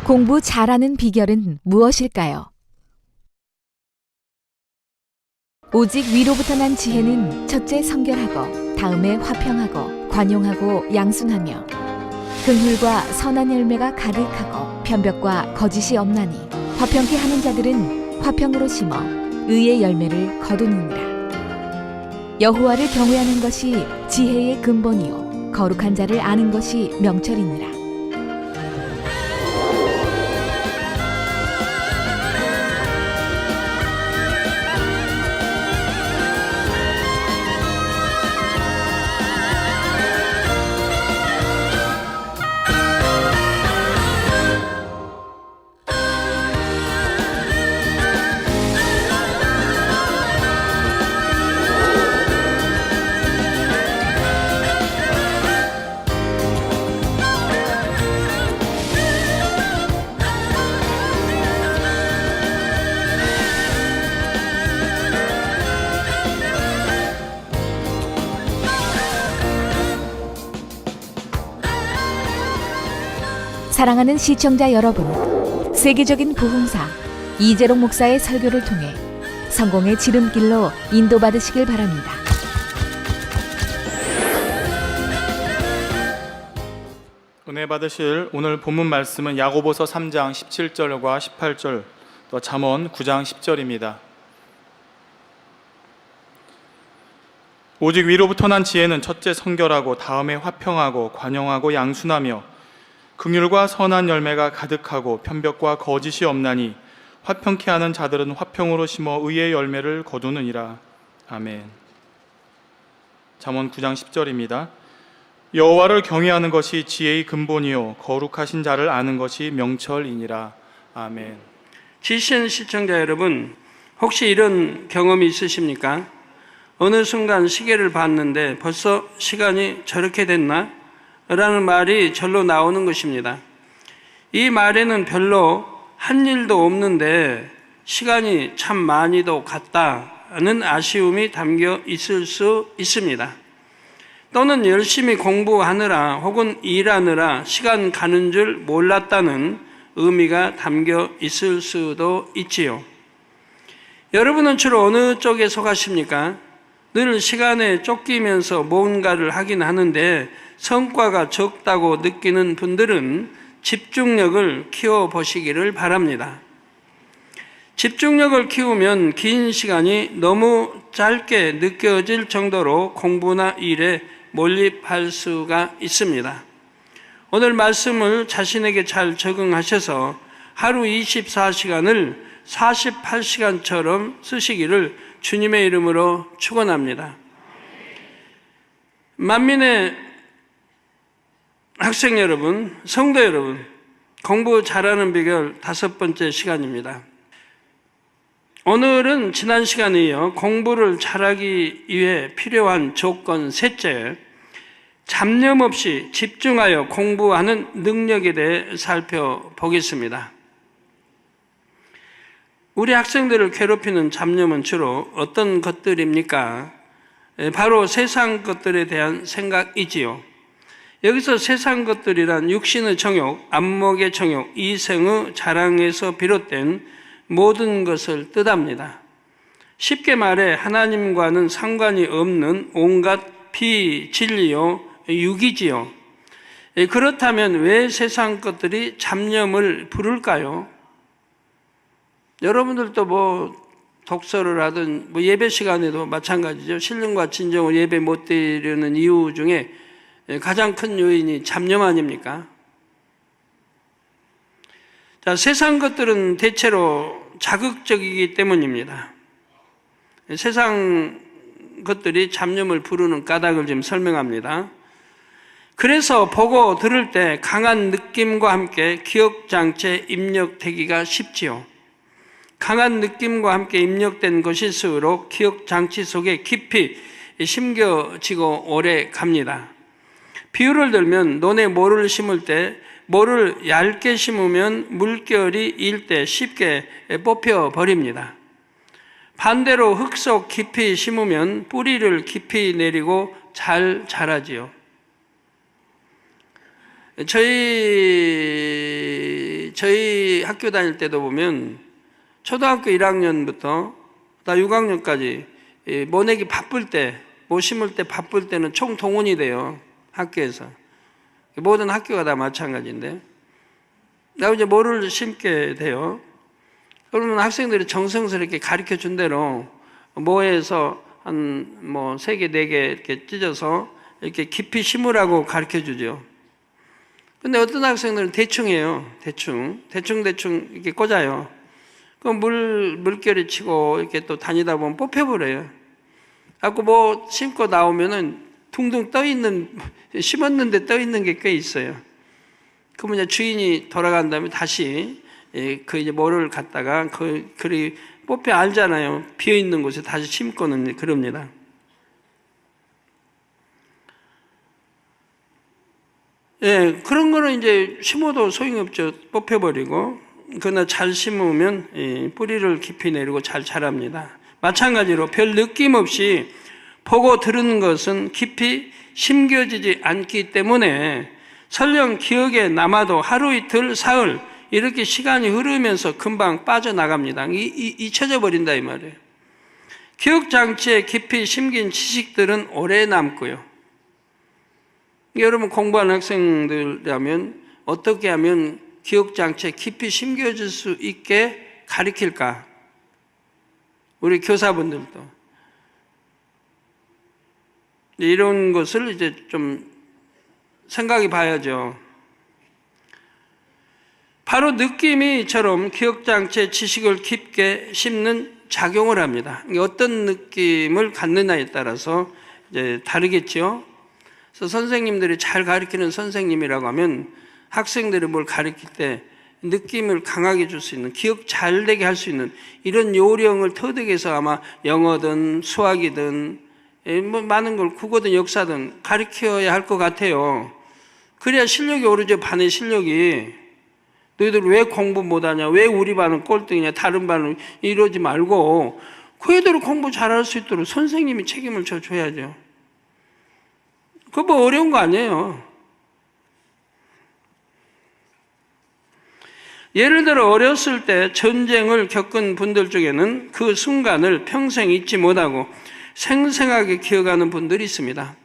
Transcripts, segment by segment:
공부 잘하는 비결은 무엇일까요? 오직 위로부터 난 지혜는 첫째 성결하고 다음에 화평하고 관용하고 양순하며 긍휼과 선한 열매가 가득하고 편벽과 거짓이 없나니 화평케 하는 자들은 화평으로 심어 의의 열매를 거두느니라. 여호와를 경외하는 것이 지혜의 근본이요 거룩한 자를 아는 것이 명철이니라. 사랑하는 시청자 여러분, 세계적인 부흥사 이재롱 목사의 설교를 통해 성공의 지름길로 인도받으시길 바랍니다. 은혜 받으실 오늘 본문 말씀은 야고보서 3장 17절과 18절, 또 잠언 9장 10절입니다. 오직 위로부터 난 지혜는 첫째 성결하고 다음에 화평하고 관용하고 양순하며 긍휼과 선한 열매가 가득하고 편벽과 거짓이 없나니 화평케 하는 자들은 화평으로 심어 의의 열매를 거두느니라. 아멘. 잠언 9장 10절입니다. 여호와를 경외하는 것이 지혜의 근본이요 거룩하신 자를 아는 것이 명철이니라. 아멘. 지신 시청자 여러분, 혹시 이런 경험이 있으십니까? 어느 순간 시계를 봤는데 벌써 시간이 저렇게 됐나? 라는 말이 절로 나오는 것입니다. 이 말에는 별로 한 일도 없는데 시간이 참 많이도 갔다는 아쉬움이 담겨 있을 수 있습니다. 또는 열심히 공부하느라 혹은 일하느라 시간 가는 줄 몰랐다는 의미가 담겨 있을 수도 있지요. 여러분은 주로 어느 쪽에 속하십니까? 늘 시간에 쫓기면서 뭔가를 하긴 하는데 성과가 적다고 느끼는 분들은 집중력을 키워보시기를 바랍니다. 집중력을 키우면 긴 시간이 너무 짧게 느껴질 정도로 공부나 일에 몰입할 수가 있습니다. 오늘 말씀을 자신에게 잘 적응하셔서 하루 24시간을 48시간처럼 쓰시기를 주님의 이름으로 축원합니다. 만민의 학생 여러분, 성도 여러분, 공부 잘하는 비결 5번째 시간입니다. 오늘은 지난 시간에 이어 공부를 잘하기 위해 필요한 조건 셋째, 잡념 없이 집중하여 공부하는 능력에 대해 살펴보겠습니다. 우리 학생들을 괴롭히는 잡념은 주로 어떤 것들입니까? 바로 세상 것들에 대한 생각이지요. 여기서 세상 것들이란 육신의 정욕, 안목의 정욕, 이생의 자랑에서 비롯된 모든 것을 뜻합니다. 쉽게 말해 하나님과는 상관이 없는 온갖 비진리요, 육이지요. 그렇다면 왜 세상 것들이 잡념을 부를까요? 여러분들도 독서를 하든 예배 시간에도 마찬가지죠. 신령과 진정으로 예배 못 드리는 이유 중에 가장 큰 요인이 잡념 아닙니까? 자, 세상 것들은 대체로 자극적이기 때문입니다. 세상 것들이 잡념을 부르는 까닭을 좀 설명합니다. 그래서 보고 들을 때 강한 느낌과 함께 기억장치에 입력되기가 쉽지요. 강한 느낌과 함께 입력된 것일수록 기억장치 속에 깊이 심겨지고 오래 갑니다. 비유를 들면 논에 모를 심을 때 모를 얇게 심으면 물결이 일 때 쉽게 뽑혀버립니다. 반대로 흙 속 깊이 심으면 뿌리를 깊이 내리고 잘 자라지요. 저희 저희 학교 다닐 때도 보면 초등학교 1학년부터 다 6학년까지 모내기 바쁠 때, 모 심을 때 바쁠 때는 총동원이 돼요. 학교에서. 모든 학교가 다 마찬가지인데. 나 이제 모를 심게 돼요. 그러면 학생들이 정성스럽게 가르쳐 준 대로 모에서 한 뭐 3개, 4개 이렇게 찢어서 이렇게 깊이 심으라고 가르쳐 주죠. 근데 어떤 학생들은 대충 해요. 대충 이렇게 꽂아요. 그럼 물결이 치고 이렇게 또 다니다 보면 뽑혀버려요. 갖고 뭐 심고 나오면은 둥둥 심었는데 떠 있는 게 꽤 있어요. 그러면 이제 주인이 돌아간 다음에 다시 그 이제 모를 갖다가 그리 뽑혀 알잖아요. 비어 있는 곳에 다시 심고는 그럽니다. 예, 그런 거는 이제 심어도 소용이 없죠. 뽑혀버리고. 그러나 잘 심으면 뿌리를 깊이 내리고 잘 자랍니다. 마찬가지로 별 느낌 없이 보고 들은 것은 깊이 심겨지지 않기 때문에 설령 기억에 남아도 하루 이틀 사흘 이렇게 시간이 흐르면서 금방 빠져나갑니다. 잊혀져 버린다 이 말이에요. 기억장치에 깊이 심긴 지식들은 오래 남고요. 여러분 공부하는 학생들이라면 어떻게 하면 기억장치에 깊이 심겨질 수 있게 가르칠까? 우리 교사분들도 이런 것을 이제 좀 생각해 봐야죠. 바로 느낌이처럼 기억장치에 지식을 깊게 심는 작용을 합니다. 어떤 느낌을 갖느냐에 따라서 이제 다르겠죠. 그래서 선생님들이 잘 가르치는 선생님이라고 하면 학생들이 뭘 가르칠 때 느낌을 강하게 줄 수 있는, 기억 잘 되게 할 수 있는 이런 요령을 터득해서 아마 영어든 수학이든 뭐 많은 걸 국어든 역사든 가르쳐야 할 것 같아요. 그래야 실력이 오르죠. 반의 실력이. 너희들 왜 공부 못하냐, 왜 우리 반은 꼴등이냐, 다른 반은 이러지 말고 그 애들을 공부 잘할 수 있도록 선생님이 책임을 져줘야죠. 그거 뭐 어려운 거 아니에요. 예를 들어 어렸을 때 전쟁을 겪은 분들 중에는 그 순간을 평생 잊지 못하고 생생하게 기억하는 분들이 있습니다.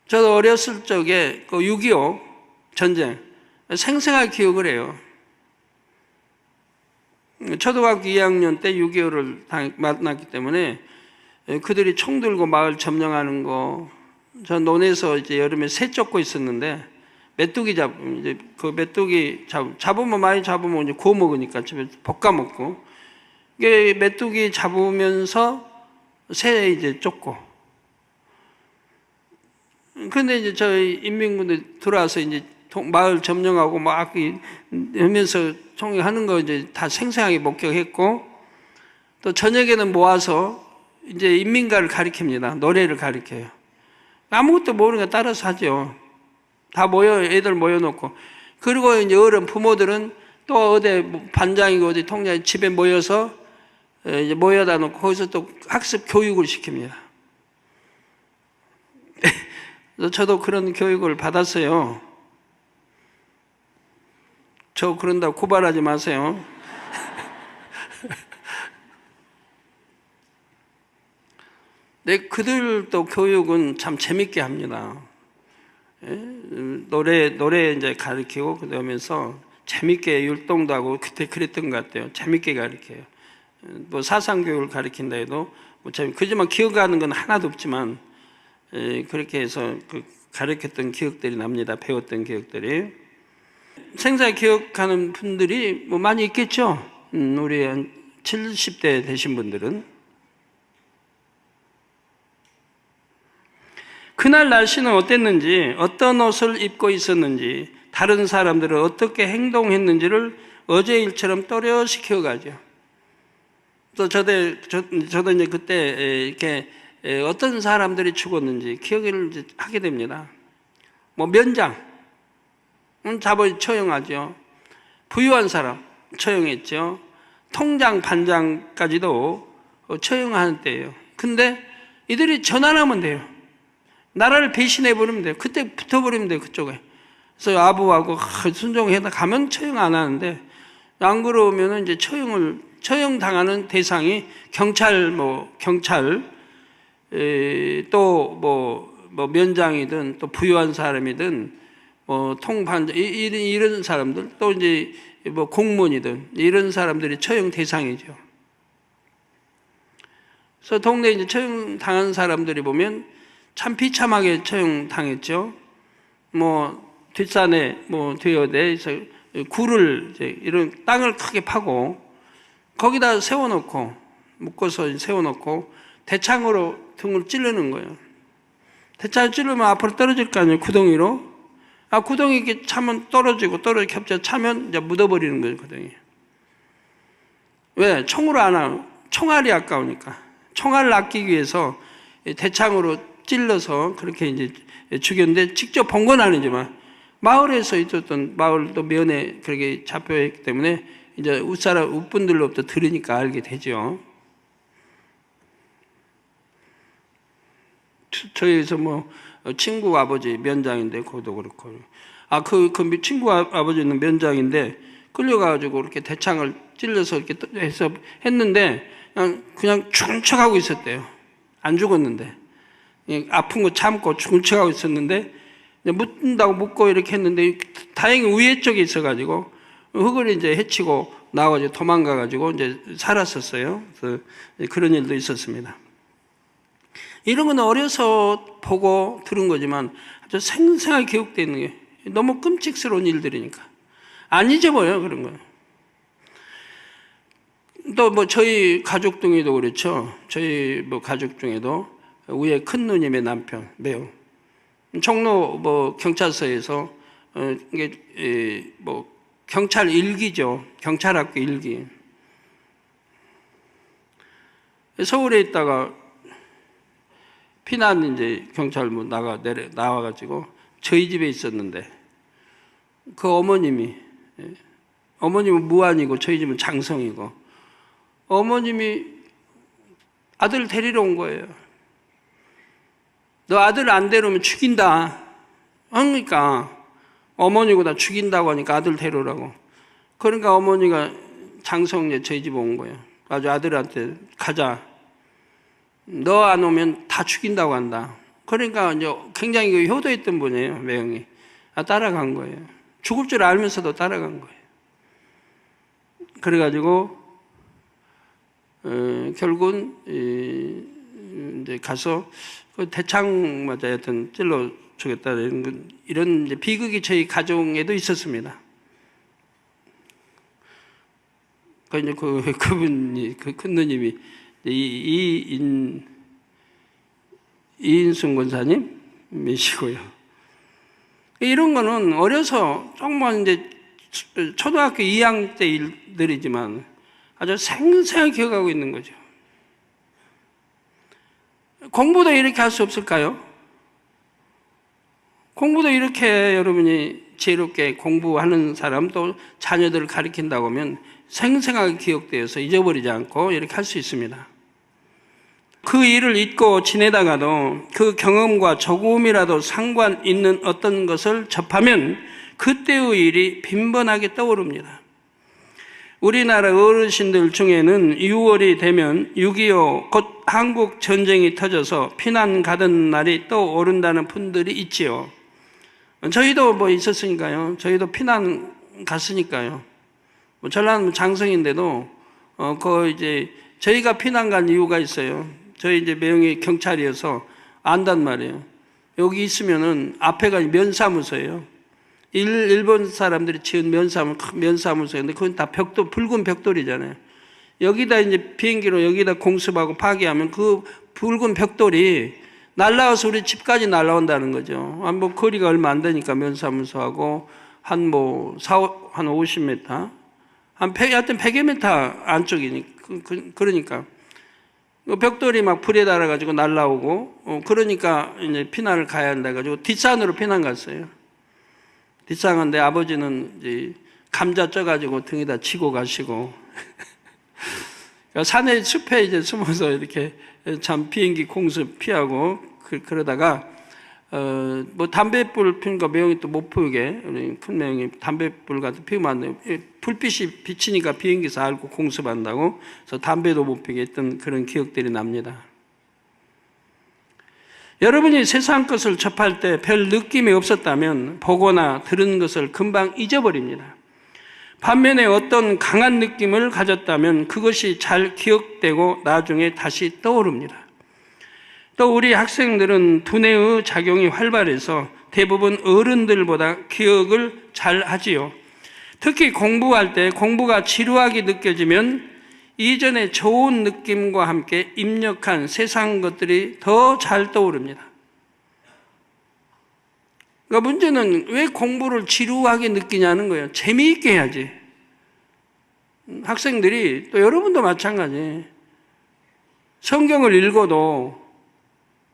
저도 어렸을 적에 그 6.25 전쟁 생생하게 기억을 해요. 초등학교 2학년 때 6.25를 만났기 때문에 그들이 총 들고 마을 점령하는 거, 저 논에서 이제 여름에 새 쫓고 있었는데 메뚜기 이제 그 메뚜기 잡으면 많이 잡으면 이제 구워 먹으니까 집에 볶아 먹고, 이게 메뚜기 잡으면서 새 이제 쫓고. 근데 이제 저희 인민군들 들어와서 이제 마을 점령하고 막 하면서 총회하는 거 이제 다 생생하게 목격했고, 또 저녁에는 모아서 이제 인민가를 가르칩니다. 노래를 가르쳐요. 아무것도 모르니까 따라서 하죠. 다 애들 모여놓고. 그리고 이제 어른 부모들은 또 어디 반장이고 어디 통장 집에 모여서 이제 모여다 놓고 거기서 또 학습 교육을 시킵니다. 저도 그런 교육을 받았어요. 저 그런다고 고발하지 마세요. 네, 그들도 교육은 참 재밌게 합니다. 예? 노래 이제 가르치고 그러면서 재밌게 율동도 하고 그때 그랬던 것 같아요. 재밌게 가르쳐요. 뭐 사상 교육을 가르친다 해도 뭐 그지만 기억하는 건 하나도 없지만 그렇게 해서 가르쳤던 기억들이 납니다. 배웠던 기억들이. 생사 기억하는 분들이 뭐 많이 있겠죠. 우리 한 70대 되신 분들은. 그날 날씨는 어땠는지, 어떤 옷을 입고 있었는지, 다른 사람들은 어떻게 행동했는지를 어제 일처럼 또렷이 기억하죠. 또 저도 이제 그때 이렇게 어떤 사람들이 죽었는지 기억을 이제 하게 됩니다. 뭐 면장, 처형하죠. 부유한 사람 처형했죠. 통장, 반장까지도 처형하는 때예요. 근데 이들이 전환하면 돼요. 나라를 배신해버리면 돼요. 그때 붙어버리면 돼요. 그쪽에. 그래서 아부하고 순종해다 가면 처형 안 하는데 안 그러면 이제 처형 당하는 대상이 경찰 또 뭐 면장이든 또 부유한 사람이든 뭐 통반장 이런 사람들 또 이제 뭐 공무원이든 이런 사람들이 처형 대상이죠. 그래서 동네 이제 처형 당한 사람들이 보면 참 비참하게 처형 당했죠. 뭐 뒷산에 뭐 뒤어대에서 굴을 이제 이런 땅을 크게 파고 거기다 세워놓고 묶어서 세워놓고 대창으로 등을 찌르는 거예요. 대창을 찌르면 앞으로 떨어질 거 아니에요, 구덩이로. 구덩이 이렇게 차면 떨어지고 겹쳐 차면 이제 묻어버리는 거예요, 구덩이. 왜? 총으로 안 하고 총알이 아까우니까. 총알을 아끼기 위해서 대창으로 찔러서 그렇게 이제 죽였는데 직접 본 건 아니지만 마을에서 있었던 마을도 면에 그렇게 잡혀있기 때문에 이제 웃분들로부터 들으니까 알게 되죠. 저희에서 뭐 친구 아버지 면장인데 그것도 그렇고 그 친구 아버지는 면장인데 끌려가지고 이렇게 대창을 찔러서 이렇게 해서 했는데 그냥 죽은 척하고 있었대요. 안 죽었는데 아픈 거 참고 죽은 척하고 있었는데 묻는다고 묻고 이렇게 했는데 다행히 위에 쪽에 있어가지고 흙을 이제 헤치고 나와가지고 도망가가지고 이제 살았었어요. 그래서 그런 일도 있었습니다. 이런 건 어려서 보고 들은 거지만 아주 생생하게 기억되어 있는 게 너무 끔찍스러운 일들이니까 안 잊어버려요, 그런 거. 또 뭐 저희 가족 중에도 그렇죠. 저희 뭐 가족 중에도 위에 큰 누님의 남편 매우 종로 뭐 경찰서에서 이게 뭐 경찰 일기죠. 경찰학교 일기. 서울에 있다가 피난 이제 경찰문 나와가지고 저희 집에 있었는데 그 어머님은 무안이고 저희 집은 장성이고 어머님이 아들 데리러 온 거예요. 너 아들 안 데려오면 죽인다. 그러니까 어머니고 나 죽인다고 하니까 아들 데려오라고. 그러니까 어머니가 장성에 저희 집에 온 거예요. 아주 아들한테 가자. 너 안 오면 다 죽인다고 한다. 그러니까 이제 굉장히 효도했던 분이에요, 매형이. 따라간 거예요. 죽을 줄 알면서도 따라간 거예요. 그래가지고 결국은 이제 가서 그 대창 맞아 하여튼 찔러 죽였다는 이런 이제 비극이 저희 가정에도 있었습니다. 이제 그분이 큰 누님이 이인순 권사님이시고요. 이런 거는 어려서 정말 이제 초등학교 2학년 때 일들이지만 아주 생생하게 기억하고 있는 거죠. 공부도 이렇게 할 수 없을까요? 공부도 이렇게 여러분이 지혜롭게 공부하는 사람 또 자녀들을 가르친다고 하면 생생하게 기억되어서 잊어버리지 않고 이렇게 할 수 있습니다. 그 일을 잊고 지내다가도 그 경험과 조금이라도 상관 있는 어떤 것을 접하면 그때의 일이 빈번하게 떠오릅니다. 우리나라 어르신들 중에는 6월이 되면 6.25 곧 한국 전쟁이 터져서 피난 가던 날이 떠오른다는 분들이 있지요. 저희도 뭐 있었으니까요. 저희도 피난 갔으니까요. 전라는 장성인데도 이제 저희가 피난 간 이유가 있어요. 저희 이제 매형이 경찰이어서 안단 말이에요. 여기 있으면은 앞에가 면사무소예요. 일본 사람들이 지은 면사무소인데 그건 다 붉은 벽돌이잖아요. 여기다 이제 비행기로 여기다 공습하고 파괴하면 그 붉은 벽돌이 날라와서 우리 집까지 날라온다는 거죠. 뭐 거리가 얼마 안 되니까 면사무소하고 한 50m, 하여튼 100여 미터 안쪽이니까 그러니까 벽돌이 막 불에 달아가지고 날라오고 그러니까 이제 피난을 가야 한다 해가지고 뒷산으로 피난 갔어요. 뒷산인데 아버지는 이제 감자 쪄가지고 등에다 치고 가시고 산에 숲에 이제 숨어서 이렇게 참 비행기 공습 피하고 그러다가 뭐 담뱃불 피우니까 매형이 또 못 피우게, 우리 큰 매형이 담뱃불 같은 피우면 안 돼요. 불빛이 비치니까 비행기에서 알고 공습한다고. 그래서 담배도 못 피게 했던 그런 기억들이 납니다. 여러분이 세상 것을 접할 때 별 느낌이 없었다면 보거나 들은 것을 금방 잊어버립니다. 반면에 어떤 강한 느낌을 가졌다면 그것이 잘 기억되고 나중에 다시 떠오릅니다. 또 우리 학생들은 두뇌의 작용이 활발해서 대부분 어른들보다 기억을 잘 하지요. 특히 공부할 때 공부가 지루하게 느껴지면 이전에 좋은 느낌과 함께 입력한 세상 것들이 더 잘 떠오릅니다. 그러니까 문제는 왜 공부를 지루하게 느끼냐는 거예요. 재미있게 해야지. 학생들이, 또 여러분도 마찬가지. 성경을 읽어도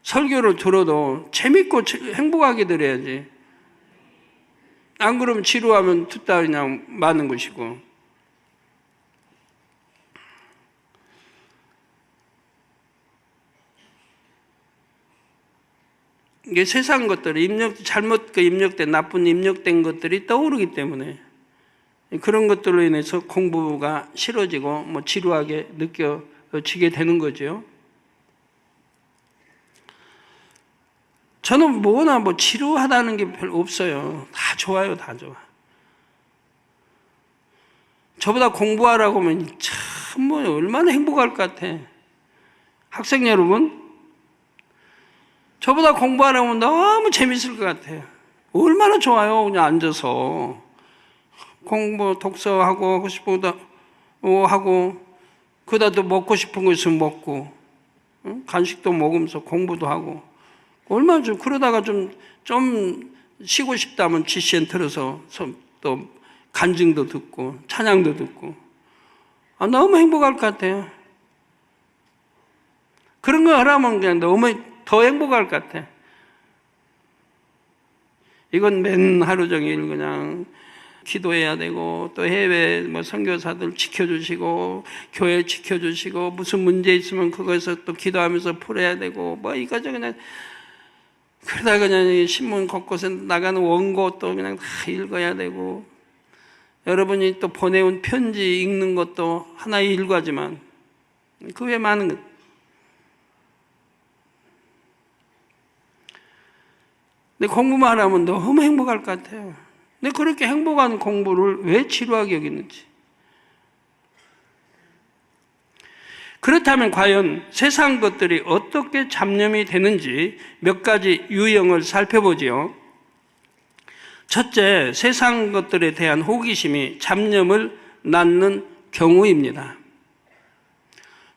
설교를 들어도 재밌고 행복하게 들어야지. 안 그러면 지루하면 듣다 그냥 마는 것이고. 이게 세상 것들이 잘못 입력된, 나쁜 입력된 것들이 떠오르기 때문에 그런 것들로 인해서 공부가 싫어지고 뭐 지루하게 느껴지게 되는 거죠. 저는 뭐나 뭐 지루하다는 게 별로 없어요. 다 좋아요, 다 좋아. 저보다 공부하라고 하면 참 뭐 얼마나 행복할 것 같아. 학생 여러분, 저보다 공부하라고 하면 너무 재밌을 것 같아요. 얼마나 좋아요. 그냥 앉아서 공부, 독서하고 하고 싶은 거 하고, 그러다 또 먹고 싶은 거 있으면 먹고, 간식도 먹으면서 공부도 하고, 얼마나 좀, 그러다가 좀 쉬고 싶다면 GCN 틀어서 또 간증도 듣고, 찬양도 듣고, 너무 행복할 것 같아요. 그런 거 하라면 그냥 너무 더 행복할 것 같아. 이건 맨 하루 종일 그냥 기도해야 되고, 또 해외 뭐 선교사들 지켜주시고, 교회 지켜주시고, 무슨 문제 있으면 그거에서 또 기도하면서 풀어야 되고, 뭐 이거저 그냥, 그러다가 그냥 신문 곳곳에 나가는 원고 또 그냥 다 읽어야 되고, 여러분이 또 보내온 편지 읽는 것도 하나의 일과지만, 그 외에 많은 것. 근데 공부만 하면 너무 행복할 것 같아요. 근데 그렇게 행복한 공부를 왜 지루하게 여기는지. 그렇다면 과연 세상 것들이 어떻게 잡념이 되는지 몇 가지 유형을 살펴보지요. 첫째, 세상 것들에 대한 호기심이 잡념을 낳는 경우입니다.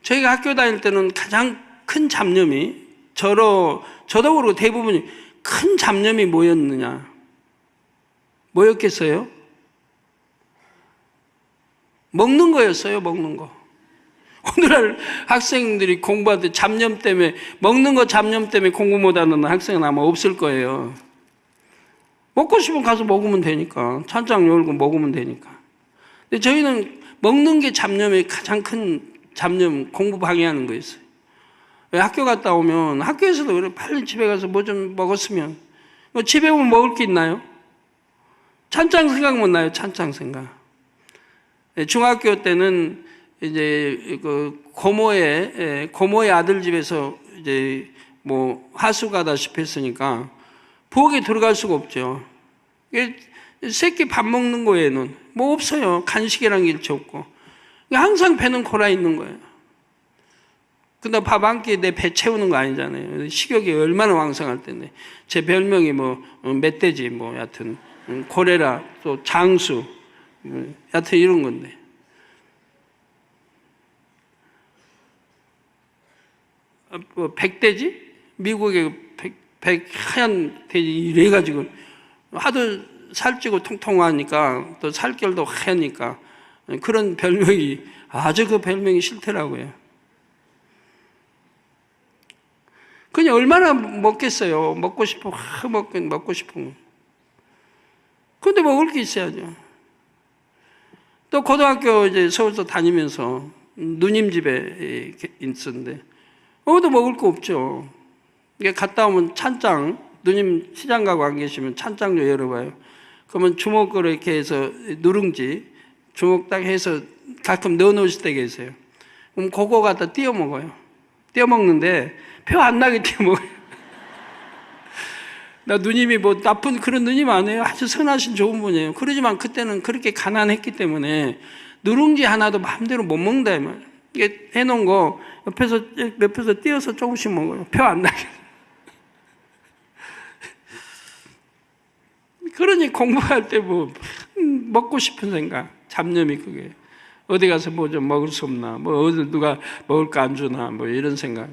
저희가 학교 다닐 때는 가장 큰 잡념이, 저도 그렇고 대부분이 큰 잡념이 뭐였느냐? 뭐였겠어요? 먹는 거였어요, 먹는 거. 오늘날 학생들이 공부할 때 잡념 때문에, 먹는 거 잡념 때문에 공부 못하는 학생은 아마 없을 거예요. 먹고 싶으면 가서 먹으면 되니까. 찬장 열고 먹으면 되니까. 근데 저희는 먹는 게 잡념의 가장 큰 잡념, 공부 방해하는 거였어요. 왜 학교 갔다 오면, 학교에서도 그래, 빨리 집에 가서 뭐 좀 먹었으면. 집에 오면 먹을 게 있나요? 찬장 생각만 나요, 찬장 생각. 중학교 때는 이제 그 고모의 아들 집에서 이제 뭐 하수 가다시피 했으니까 부엌에 들어갈 수가 없죠. 새끼 밥 먹는 거에는 뭐 없어요. 간식이란 게 일체 없고. 항상 배는 골아 있는 거예요. 근데 밥 한 끼 내 배 채우는 거 아니잖아요. 식욕이 얼마나 왕성할 텐데. 제 별명이 뭐 멧돼지, 뭐 여하튼 고래라, 또 장수, 여하튼 이런 건데. 뭐 백돼지? 미국의 하얀 돼지 이래가지고 하도 살찌고 통통하니까, 또 살결도 하얘니까 그런 별명이, 아주 그 별명이 싫더라고요. 그냥 얼마나 먹겠어요. 먹고 싶으면 먹고 싶으면. 근데 먹을 게 있어야죠. 또 고등학교 이제 서울서 다니면서 누님 집에 있었는데, 또 먹을 거 없죠. 이게 갔다 오면 찬장 누님 시장 가고 안 계시면 찬장 좀 열어봐요. 그러면 주먹으로 이렇게 해서 누룽지 주먹 딱 해서 가끔 넣어 놓으실 때 계세요. 그럼 그거 갖다 띄워 먹어요. 띄워 먹는데 표 안 나게 띄워 먹어요. 나 누님이 뭐 나쁜 그런 누님 아니에요. 아주 선하신 좋은 분이에요. 그러지만 그때는 그렇게 가난했기 때문에 누룽지 하나도 마음대로 못 먹는다 이 말이에요. 이게 해놓은 거 옆에서 띄어서 조금씩 먹어요. 표 안 나게. 그러니 공부할 때 뭐 먹고 싶은 생각, 잡념이 그게 어디 가서 뭐 좀 먹을 수 없나, 뭐 어디 누가 먹을 거 안 주나, 뭐 이런 생각.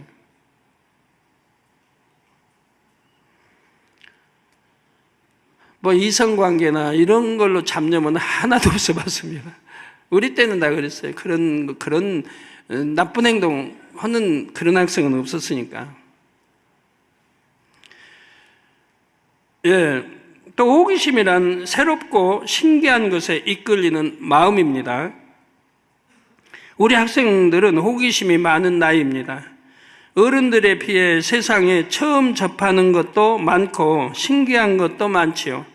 뭐 이성관계나 이런 걸로 잡념은 하나도 없어봤습니다. 우리 때는 다 그랬어요. 그런 나쁜 행동 하는 그런 학생은 없었으니까. 예. 또 호기심이란 새롭고 신기한 것에 이끌리는 마음입니다. 우리 학생들은 호기심이 많은 나이입니다. 어른들에 비해 세상에 처음 접하는 것도 많고 신기한 것도 많지요.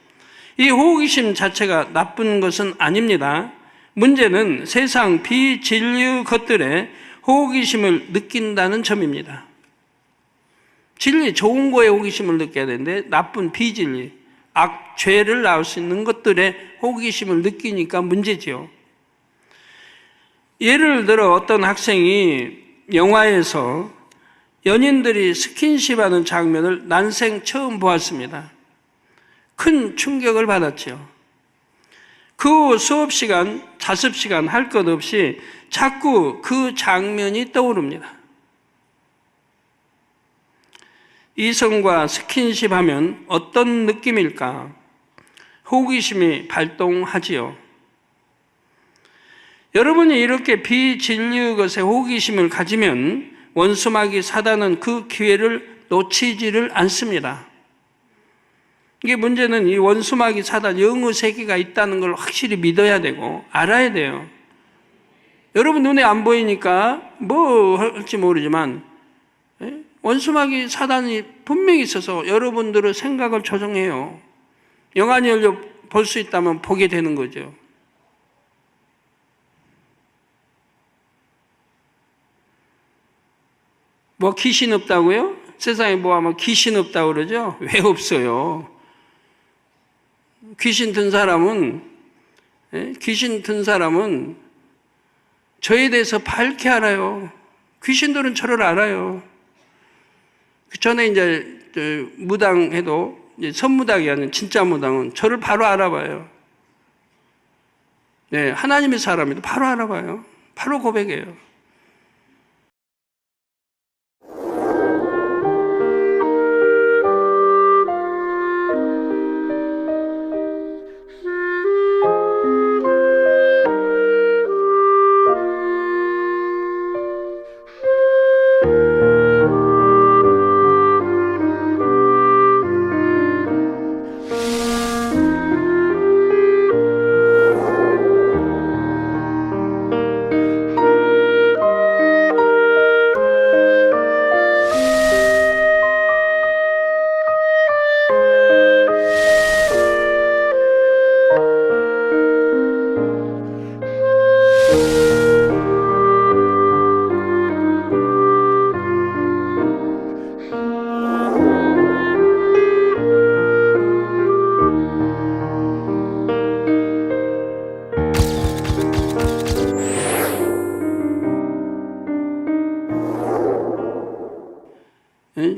이 호기심 자체가 나쁜 것은 아닙니다. 문제는 세상 비진리의 것들에 호기심을 느낀다는 점입니다. 진리, 좋은 거에 호기심을 느껴야 되는데 나쁜 비진리, 죄를 낳을 수 있는 것들에 호기심을 느끼니까 문제지요. 예를 들어 어떤 학생이 영화에서 연인들이 스킨십하는 장면을 난생 처음 보았습니다. 큰 충격을 받았지요. 그 후 수업 시간, 자습 시간 할 것 없이 자꾸 그 장면이 떠오릅니다. 이성과 스킨십 하면 어떤 느낌일까? 호기심이 발동하지요. 여러분이 이렇게 비진리의 것에 호기심을 가지면 원수마귀 사단은 그 기회를 놓치지를 않습니다. 이게 문제는 이 원수마귀 사단 영의 세계가 있다는 걸 확실히 믿어야 되고 알아야 돼요. 여러분 눈에 안 보이니까 뭐 할지 모르지만 원수마귀 사단이 분명히 있어서 여러분들의 생각을 조정해요. 영안이 열려 볼 수 있다면 보게 되는 거죠. 뭐 귀신 없다고요? 세상에 뭐 하면 귀신 없다고 그러죠? 왜 없어요? 귀신 든 사람은 저에 대해서 밝게 알아요. 귀신들은 저를 알아요. 그 전에 이제 무당해도 이제 선무당이 아닌 진짜 무당은 저를 바로 알아봐요. 네, 하나님의 사람이도 바로 알아봐요. 바로 고백해요.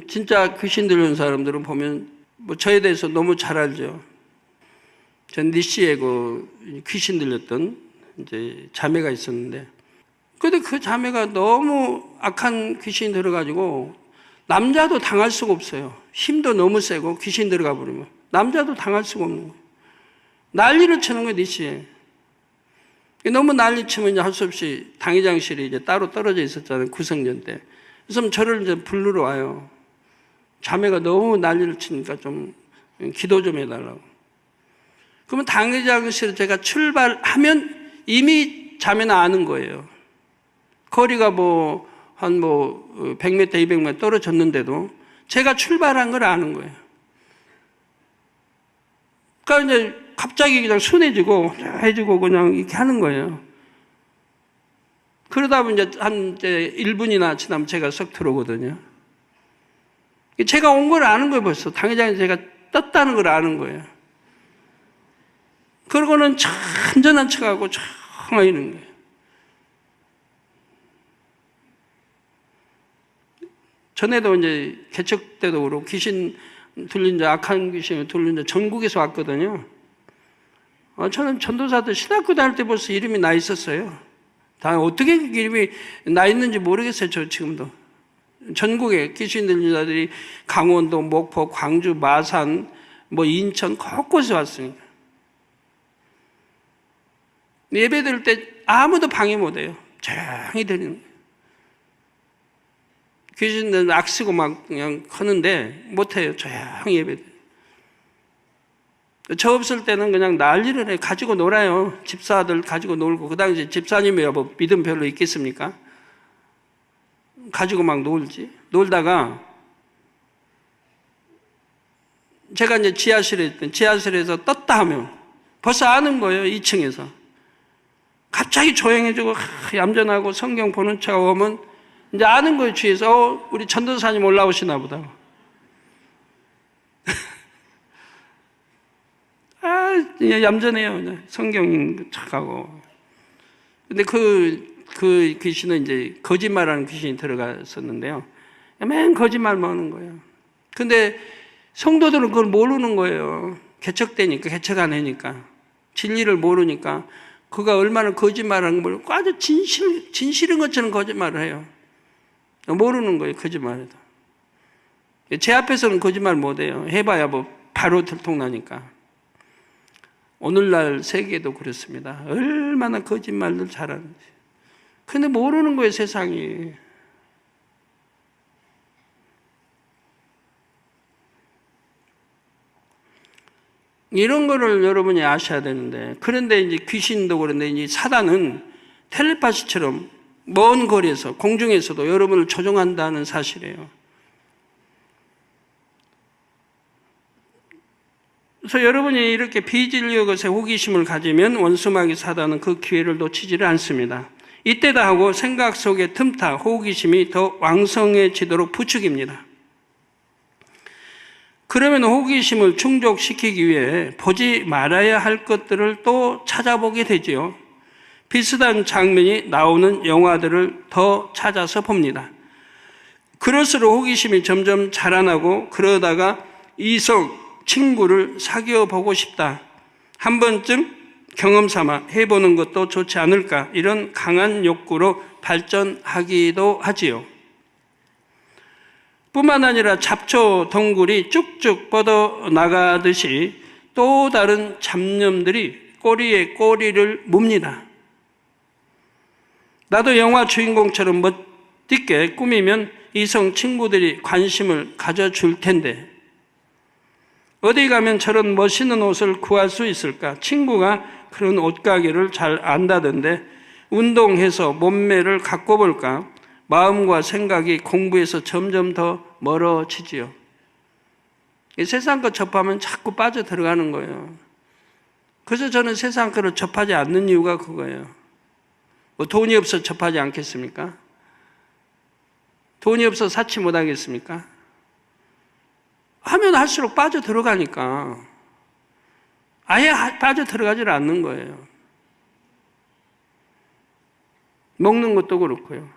진짜 귀신 들리는 사람들은 보면 뭐 저에 대해서 너무 잘 알죠. 전 니시에 그 귀신 들렸던 이제 자매가 있었는데, 근데 그 자매가 너무 악한 귀신이 들어가지고 남자도 당할 수가 없어요. 힘도 너무 세고 귀신 들어가 버리면 남자도 당할 수가 없는 거예요. 난리를 치는 거예요, 니시에. 너무 난리 치면 이제 할 수 없이 당회장실이 이제 따로 떨어져 있었잖아요, 구성전 때. 그래서 저를 이제 부르러 와요. 자매가 너무 난리를 치니까 좀 기도 좀 해달라고. 그러면 당회장실에 제가 출발하면 이미 자매는 아는 거예요. 거리가 한 100m, 200m 떨어졌는데도 제가 출발한 걸 아는 거예요. 그러니까 이제 갑자기 그냥 순해지고 해지고 그냥 이렇게 하는 거예요. 그러다 보면 이제 1분이나 지나면 제가 썩 들어오거든요. 제가 온 걸 아는 거예요, 벌써. 당회장이 제가 떴다는 걸 아는 거예요. 그러고는 천전한 척하고 쫙 이러는 거예요. 전에도 이제 개척 때도 그렇고 귀신 들린 자, 악한 귀신 들린 자 전국에서 왔거든요. 저는 전도사들 신학교 다닐 때 벌써 이름이 나 있었어요. 다 어떻게 그 이름이 나 있는지 모르겠어요, 저 지금도. 전국에 귀신 들린 자들이 강원도, 목포, 광주, 마산, 뭐 인천 곳곳에 왔으니까. 예배 드릴 때 아무도 방해 못 해요. 조용히 드리는 거예요. 귀신들은 악쓰고 막 그냥 하는데 못해요. 조용히 예배 드려요. 저 없을 때는 그냥 난리를 해. 가지고 놀아요. 집사들 가지고 놀고. 그 당시 집사님이 뭐 믿음 별로 있겠습니까? 가지고 막 놀지. 놀다가 제가 이제 지하실에 있던 지하실에서 떴다 하면 벌써 아는 거예요. 2층에서. 갑자기 조용해지고 얌전하고 성경 보는 척 오면 이제 아는 거예요. 주위에서 우리 전도사님 올라오시나 보다. 얌전해요. 성경 척하고. 근데 그 귀신은 이제 거짓말하는 귀신이 들어갔었는데요. 맨 거짓말만 하는 거예요. 근데 성도들은 그걸 모르는 거예요. 개척되니까, 개척 안 하니까. 진리를 모르니까. 그가 얼마나 거짓말하는 걸 아주 진실인 것처럼 거짓말을 해요. 모르는 거예요, 거짓말해도. 제 앞에서는 거짓말 못 해요. 해봐야 뭐 바로 들통나니까. 오늘날 세계도 그렇습니다. 얼마나 거짓말들 잘하는지. 근데 모르는 거예요, 세상이. 이런 거를 여러분이 아셔야 되는데, 그런데 이제 귀신도 그런데 이제 사단은 텔레파시처럼 먼 거리에서, 공중에서도 여러분을 조종한다는 사실이에요. 그래서 여러분이 이렇게 비진리의 것에 호기심을 가지면 원수마귀 사단은 그 기회를 놓치지를 않습니다. 이때다 하고 생각 속에 틈타 호기심이 더 왕성해지도록 부추깁니다. 그러면 호기심을 충족시키기 위해 보지 말아야 할 것들을 또 찾아보게 되지요. 비슷한 장면이 나오는 영화들을 더 찾아서 봅니다. 그럴수록 호기심이 점점 자라나고 그러다가 이성 친구를 사귀어 보고 싶다. 한 번쯤 경험 삼아 해보는 것도 좋지 않을까. 이런 강한 욕구로 발전하기도 하지요. 뿐만 아니라 잡초 덩굴이 쭉쭉 뻗어나가듯이 또 다른 잡념들이 꼬리에 꼬리를 뭅니다. 나도 영화 주인공처럼 멋있게 꾸미면 이성 친구들이 관심을 가져줄 텐데 어디 가면 저런 멋있는 옷을 구할 수 있을까? 친구가 그런 옷가게를 잘 안다던데 운동해서 몸매를 갖고 볼까? 마음과 생각이 공부에서 점점 더 멀어지지요. 세상 것 접하면 자꾸 빠져 들어가는 거예요. 그래서 저는 세상 것을 접하지 않는 이유가 그거예요. 뭐 돈이 없어 접하지 않겠습니까? 돈이 없어 사치 못 하겠습니까? 하면 할수록 빠져 들어가니까 아예 빠져 들어가질 않는 거예요. 먹는 것도 그렇고요.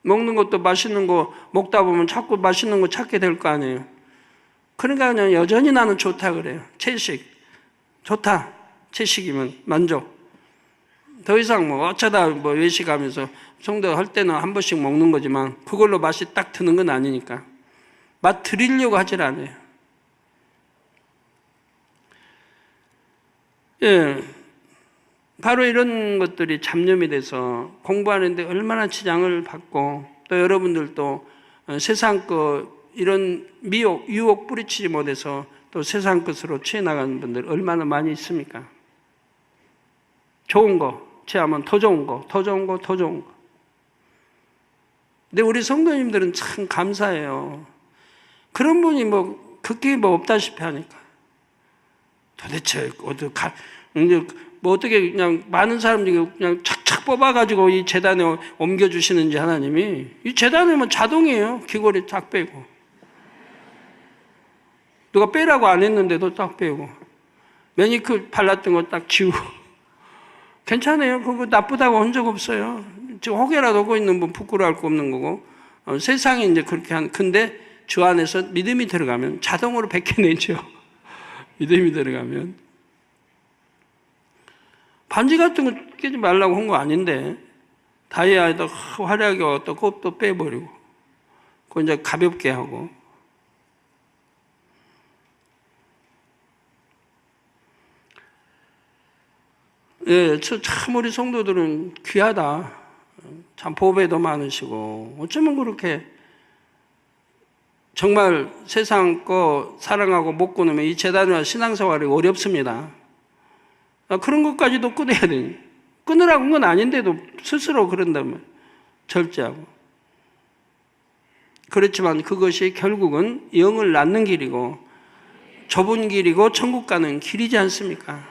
먹는 것도 맛있는 거 먹다 보면 자꾸 맛있는 거 찾게 될 거 아니에요. 그러니까 그냥 여전히 나는 좋다 그래요. 채식. 좋다. 채식이면 만족. 더 이상 뭐 어쩌다 뭐 외식하면서 성도 할 때는 한 번씩 먹는 거지만 그걸로 맛이 딱 드는 건 아니니까. 맛 들이려고 하질 않아요. 예. 바로 이런 것들이 잡념이 돼서 공부하는데 얼마나 지장을 받고 또 여러분들도 세상 것 이런 미혹, 유혹 뿌리치지 못해서 또 세상 것으로 취해 나가는 분들 얼마나 많이 있습니까? 좋은 거 취하면 더 좋은 거, 더 좋은 거, 더 좋은 거. 근데 우리 성도님들은 참 감사해요. 그런 분이 뭐 그게 뭐 없다시피 하니까. 도대체 이제 뭐 어떻게 그냥 많은 사람들이 그냥 착착 뽑아가지고 이 재단에 옮겨주시는지 하나님이. 이 재단은 뭐 자동이에요. 귀걸이 딱 빼고. 누가 빼라고 안 했는데도 딱 빼고. 매니큐어 발랐던 거 딱 지우고. 괜찮아요. 그거 나쁘다고 한 적 없어요. 지금 혹여라도 하고 있는 분 부끄러워할 거 없는 거고. 세상이 이제 그렇게 근데 주 안에서 믿음이 들어가면 자동으로 벗겨내죠. 믿음이 들어가면. 반지 같은 거 끼지 말라고 한 거 아닌데, 다이아에다 화려하게 어떤 kop도 빼버리고, 그거 이제 가볍게 하고. 예, 참 우리 성도들은 귀하다. 참 보배도 많으시고, 어쩌면 그렇게 정말 세상 거 사랑하고 못 끊으면 이 재단이나 신앙생활이 어렵습니다. 그런 것까지도 끊어야 되니. 끊으라고 한 건 아닌데도 스스로 그런다면 절제하고. 그렇지만 그것이 결국은 영을 낳는 길이고 좁은 길이고 천국 가는 길이지 않습니까?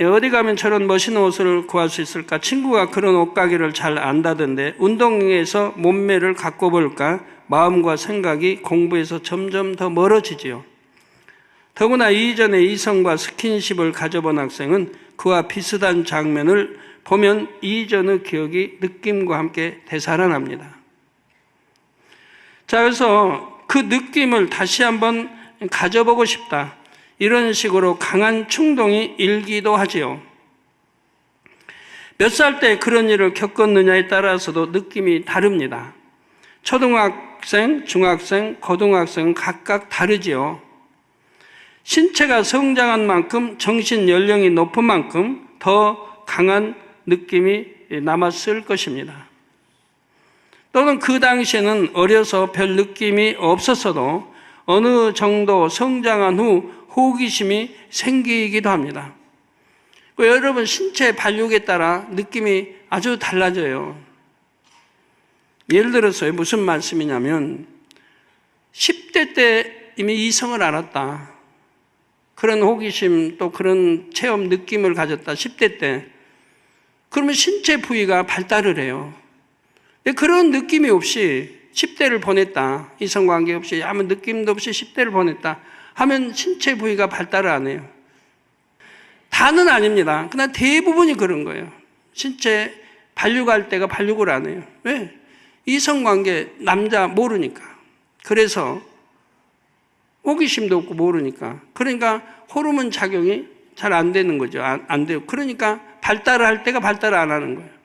어디 가면 저런 멋있는 옷을 구할 수 있을까? 친구가 그런 옷가게를 잘 안다던데 운동에서 몸매를 갖고 볼까? 마음과 생각이 공부에서 점점 더 멀어지지요. 더구나 이전에 이성과 스킨십을 가져본 학생은 그와 비슷한 장면을 보면 이전의 기억이 느낌과 함께 되살아납니다. 자, 그래서 그 느낌을 다시 한번 가져보고 싶다. 이런 식으로 강한 충동이 일기도 하지요. 몇 살 때 그런 일을 겪었느냐에 따라서도 느낌이 다릅니다. 초등학생, 중학생, 고등학생은 각각 다르지요. 신체가 성장한 만큼 정신 연령이 높은 만큼 더 강한 느낌이 남았을 것입니다. 또는 그 당시에는 어려서 별 느낌이 없었어도 어느 정도 성장한 후 호기심이 생기기도 합니다. 여러분 신체 발육에 따라 느낌이 아주 달라져요. 예를 들어서 무슨 말씀이냐면 10대 때 이미 이성을 알았다. 그런 호기심 또 그런 체험 느낌을 가졌다. 10대 때. 그러면 신체 부위가 발달을 해요. 그런 느낌이 없이 10대를 보냈다. 이성관계 없이 아무 느낌도 없이 10대를 보냈다. 하면 신체 부위가 발달을 안 해요. 다는 아닙니다. 그러나 대부분이 그런 거예요. 신체 발육할 때가 발육을 안 해요. 왜? 이성관계 남자 모르니까. 그래서 호기심도 없고 모르니까. 그러니까 호르몬 작용이 잘 안 되는 거죠. 안 돼요. 그러니까 발달을 할 때가 발달을 안 하는 거예요.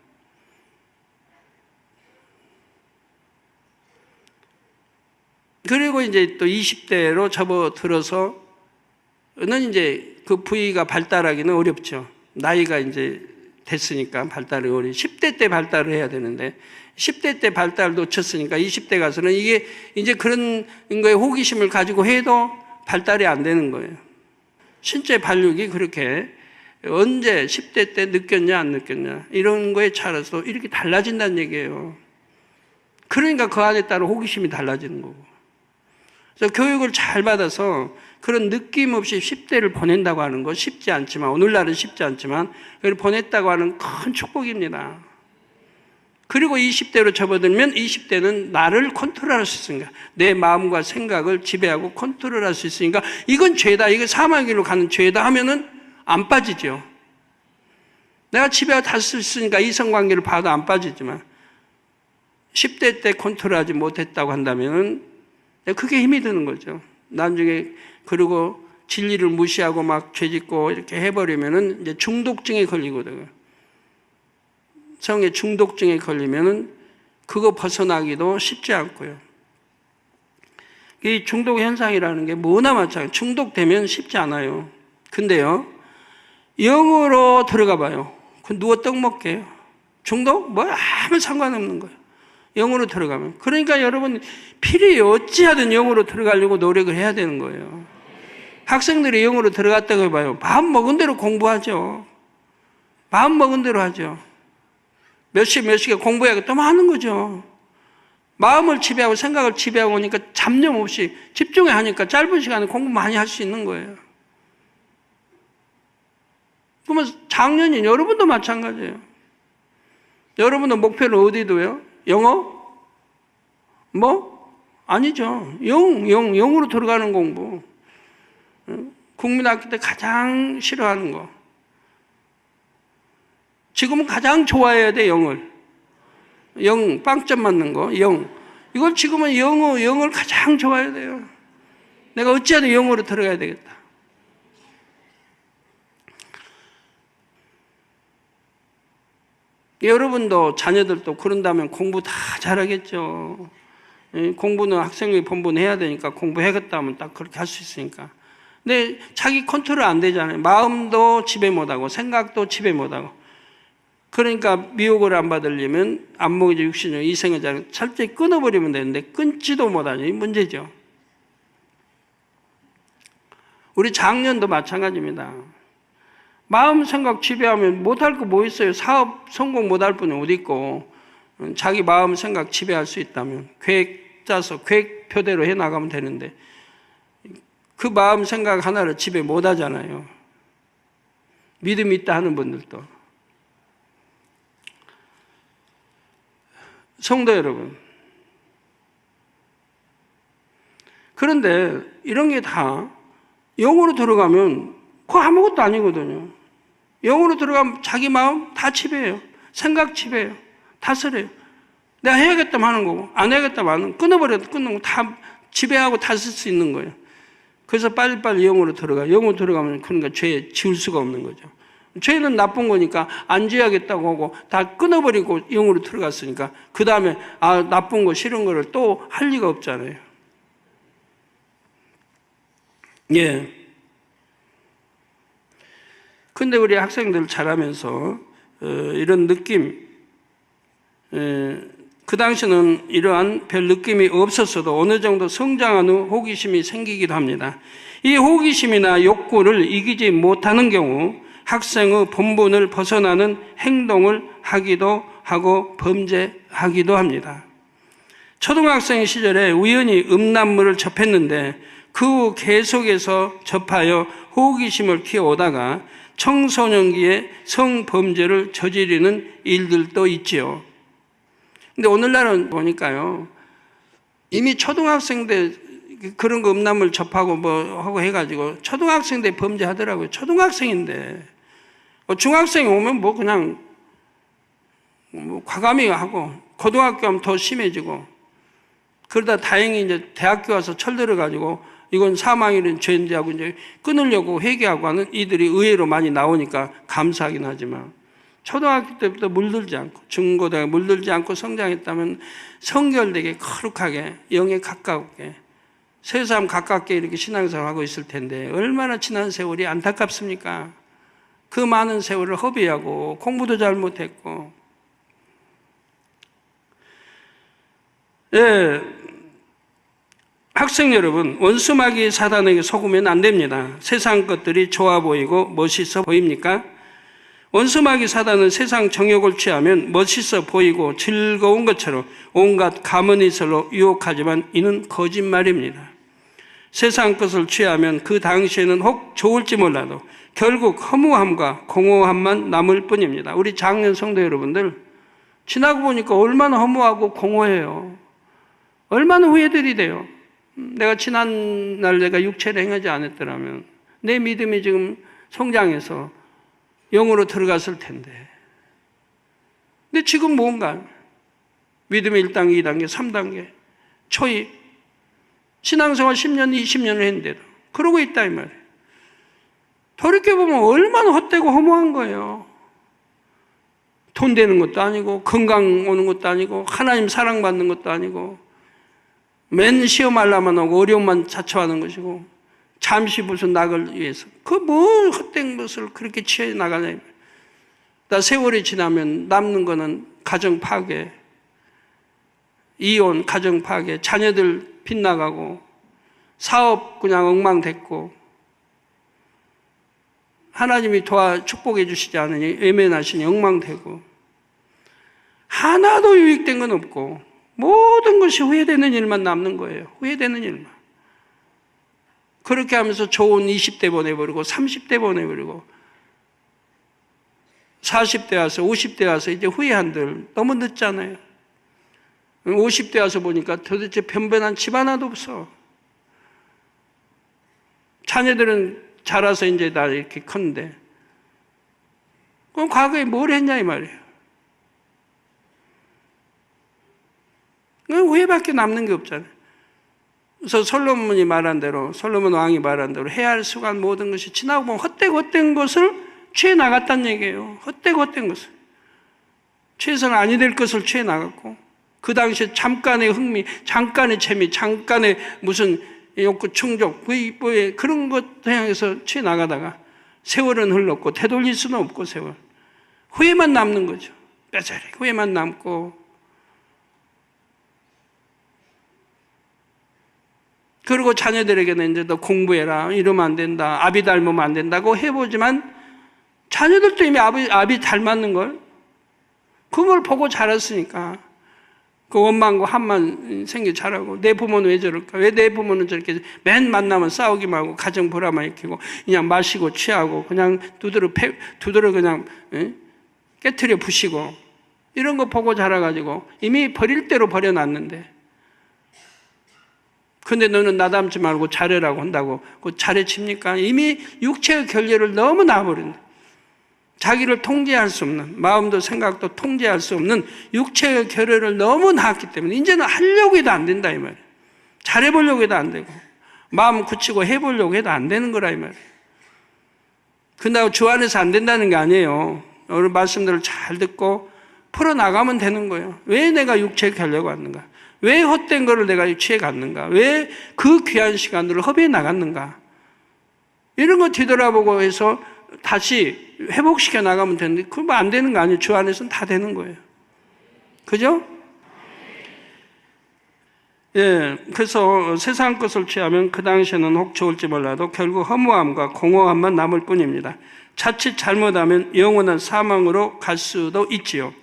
그리고 이제 또 20대로 접어들어서는 이제 그 부위가 발달하기는 어렵죠. 나이가 이제 됐으니까 발달이 어려워. 10대 때 발달을 해야 되는데 10대 때 발달을 놓쳤으니까 20대 가서는 이게 이제 그런 거에 호기심을 가지고 해도 발달이 안 되는 거예요. 신체 발육이 그렇게 언제 10대 때 느꼈냐 안 느꼈냐 이런 거에 따라서 이렇게 달라진다는 얘기예요. 그러니까 그 안에 따라 호기심이 달라지는 거고. 그래서 교육을 잘 받아서 그런 느낌 없이 10대를 보낸다고 하는 거 쉽지 않지만 오늘날은 쉽지 않지만 그걸 보냈다고 하는 큰 축복입니다. 그리고 20대로 접어들면 20대는 나를 컨트롤할 수 있으니까 내 마음과 생각을 지배하고 컨트롤할 수 있으니까 이건 죄다, 이거 사망의 길로 가는 죄다 하면은 안 빠지죠. 내가 지배하고 다 쓸 수 있으니까 이성관계를 봐도 안 빠지지만 10대 때 컨트롤하지 못했다고 한다면은 그게 힘이 드는 거죠. 나중에 그리고 진리를 무시하고 막 죄짓고 이렇게 해버리면은 이제 중독증에 걸리거든요. 성의 중독증에 걸리면은 그거 벗어나기도 쉽지 않고요. 이 중독 현상이라는 게 뭐나 마찬가지예요. 중독되면 쉽지 않아요. 근데요, 영으로 들어가 봐요. 그 누워 떡 먹게요. 중독? 뭐 아무 상관없는 거예요. 영으로 들어가면. 그러니까 여러분 필히 어찌하든 영으로 들어가려고 노력을 해야 되는 거예요. 학생들이 영으로 들어갔다고 해봐요. 마음 먹은 대로 공부하죠. 마음 먹은 대로 하죠. 몇 시에 공부해야겠다 하는 거죠. 마음을 지배하고 생각을 지배하고 오니까 잡념 없이 집중해 하니까 짧은 시간에 공부 많이 할 수 있는 거예요. 그러면 작년인 여러분도 마찬가지예요. 여러분도 목표를 어디 둬요? 영어? 아니죠. 영으로 들어가는 공부. 국민학교 때 가장 싫어하는 거. 지금은 가장 좋아해야 돼, 영을. 빵점 맞는 거, 영. 이걸 지금은 영을 가장 좋아해야 돼요. 내가 어찌하든 영어로 들어가야 되겠다. 여러분도 자녀들도 그런다면 공부 다 잘하겠죠. 공부는 학생의 본분 해야 되니까 공부해야겠다 하면 딱 그렇게 할 수 있으니까. 근데 자기 컨트롤 안 되잖아요. 마음도 지배 못하고 생각도 지배 못하고. 그러니까 미혹을 안 받으려면 안목이죠, 육신이죠, 이생애자를 철저히 끊어버리면 되는데 끊지도 못하죠. 이 문제죠. 우리 작년도 마찬가지입니다. 마음 생각 지배하면 못할 거 뭐 있어요? 사업 성공 못할 분이 어디 있고, 자기 마음 생각 지배할 수 있다면 계획 짜서 계획표대로 해나가면 되는데 그 마음 생각 하나를 지배 못하잖아요. 믿음이 있다 하는 분들도. 성도 여러분, 그런데 이런 게 다 영으로 들어가면 그거 아무것도 아니거든요. 영으로 들어가면 자기 마음 다 지배해요. 생각 지배해요. 다스려요. 내가 해야겠다면 하는 거고 안 해야겠다면 하는, 끊어버려도 끊는 거 다 지배하고 다쓸 수 있는 거예요. 그래서 빨리빨리 영으로 들어가요. 영으로 들어가면 그러니까 죄 지을 수가 없는 거죠. 죄는 나쁜 거니까 안 지어야겠다고 하고 다 끊어버리고 영으로 들어갔으니까 그 다음에 나쁜 거 싫은 거를 또 할 리가 없잖아요. 예. 근데 우리 학생들 잘하면서 이런 느낌, 그 당시는 이러한 별 느낌이 없었어도 어느 정도 성장한 후 호기심이 생기기도 합니다. 이 호기심이나 욕구를 이기지 못하는 경우 학생의 본분을 벗어나는 행동을 하기도 하고 범죄하기도 합니다. 초등학생 시절에 우연히 음란물을 접했는데 그 후 계속해서 접하여 호기심을 키워오다가 청소년기에 성범죄를 저지르는 일들도 있지요. 근데 오늘날은 보니까요, 이미 초등학생 때 그런 거 음란물 접하고 하고 해가지고 초등학생 때 범죄하더라고요. 초등학생인데. 중학생이 오면 그냥 과감히 하고 고등학교 하면 더 심해지고 그러다 다행히 이제 대학교 와서 철들어가지고 이건 사망이라는 죄인지 하고 이제 끊으려고 회개하고 하는 이들이 의외로 많이 나오니까 감사하긴 하지만 초등학교 때부터 물들지 않고 중고등학교 물들지 않고 성장했다면 성결되게 거룩하게 영에 가깝게 세상 가깝게 이렇게 신앙생활을 하고 있을 텐데 얼마나 지난 세월이 안타깝습니까? 그 많은 세월을 허비하고 공부도 잘못했고. 예, 학생 여러분, 원수마귀 사단에게 속으면 안 됩니다. 세상 것들이 좋아 보이고 멋있어 보입니까? 원수마귀 사단은 세상 정욕을 취하면 멋있어 보이고 즐거운 것처럼 온갖 가문이설로 유혹하지만 이는 거짓말입니다. 세상 것을 취하면 그 당시에는 혹 좋을지 몰라도 결국 허무함과 공허함만 남을 뿐입니다. 우리 작년 성도 여러분들 지나고 보니까 얼마나 허무하고 공허해요. 얼마나 후회들이 돼요. 내가 지난날 내가 육체를 행하지 않았더라면 내 믿음이 지금 성장해서 영으로 들어갔을 텐데. 근데 지금 뭔가 믿음의 1단계, 2단계, 3단계 초입 신앙생활 10년, 20년을 했는데도 그러고 있다 이 말이에요. 돌이켜보면 얼마나 헛되고 허무한 거예요. 돈 되는 것도 아니고 건강 오는 것도 아니고 하나님 사랑받는 것도 아니고 맨 시험하려면 하고 어려움만 자초하는 것이고 잠시 무슨 낙을 위해서 그 뭘 헛된 것을 그렇게 취해 나가냐. 나 세월이 지나면 남는 거는 가정 파괴, 이혼, 가정 파괴, 자녀들 빗나가고 사업 그냥 엉망됐고 하나님이 축복해 주시지 않으니 외면하시니 엉망되고 하나도 유익된 건 없고 모든 것이 후회되는 일만 남는 거예요. 후회되는 일만. 그렇게 하면서 좋은 20대 보내버리고 30대 보내버리고 40대 와서 50대 와서 이제 후회한들 너무 늦잖아요. 50대 와서 보니까 도대체 변변한 집 하나도 없어. 자녀들은 자라서 이제 다 이렇게 컸는데 그럼 과거에 뭘 했냐 이 말이에요. 후회밖에 남는 게 없잖아요. 그래서 솔로몬이 말한 대로, 솔로몬 왕이 말한 대로 해야 할 수간 모든 것이 지나고 보면 헛되고 것을 취해 나갔다는 얘기예요. 헛되고 것을. 취해서는 아니 될 것을 취해 나갔고, 그 당시에 잠깐의 흥미, 잠깐의 재미, 잠깐의 무슨 욕구 충족, 그런 것 향해서 취해 나가다가 세월은 흘렀고, 되돌릴 수는 없고, 세월. 후회만 남는 거죠. 뼈저리 후회만 남고, 그리고 자녀들에게는 이제 너 공부해라, 이러면 안 된다, 아비 닮으면 안 된다고 해보지만 자녀들도 이미 아비 닮았는 걸 그걸 보고 자랐으니까 그 원망과 한만 생겨 자라고 내 부모는 왜 저럴까? 왜 내 부모는 저렇게 맨 만나면 싸우기만 하고 가정 불화만 일으키고 그냥 마시고 취하고 그냥 두드러 그냥 깨트려 부시고 이런 거 보고 자라가지고 이미 버릴 대로 버려놨는데 근데 너는 나 닮지 말고 잘해라고 한다고 그 잘해칩니까? 이미 육체의 결례를 너무 놔버린다. 자기를 통제할 수 없는 마음도 생각도 통제할 수 없는 육체의 결례를 너무 낳았기 때문에 이제는 하려고 해도 안 된다 이 말이에요. 잘해보려고 해도 안 되고 마음 굳히고 해보려고 해도 안 되는 거라 이 말이에요. 근데 주 안에서 안 된다는 게 아니에요. 오늘 말씀들을 잘 듣고 풀어나가면 되는 거예요. 왜 내가 육체의 결례가 왔는가? 왜 헛된 거를 내가 취해 갔는가? 왜 그 귀한 시간들을 허비해 나갔는가? 이런 거 뒤돌아보고 해서 다시 회복시켜 나가면 되는데 그건 안 되는 거 아니에요. 주 안에서는 다 되는 거예요. 그죠? 예, 그래서 세상 것을 취하면 그 당시에는 혹 좋을지 몰라도 결국 허무함과 공허함만 남을 뿐입니다. 자칫 잘못하면 영원한 사망으로 갈 수도 있지요.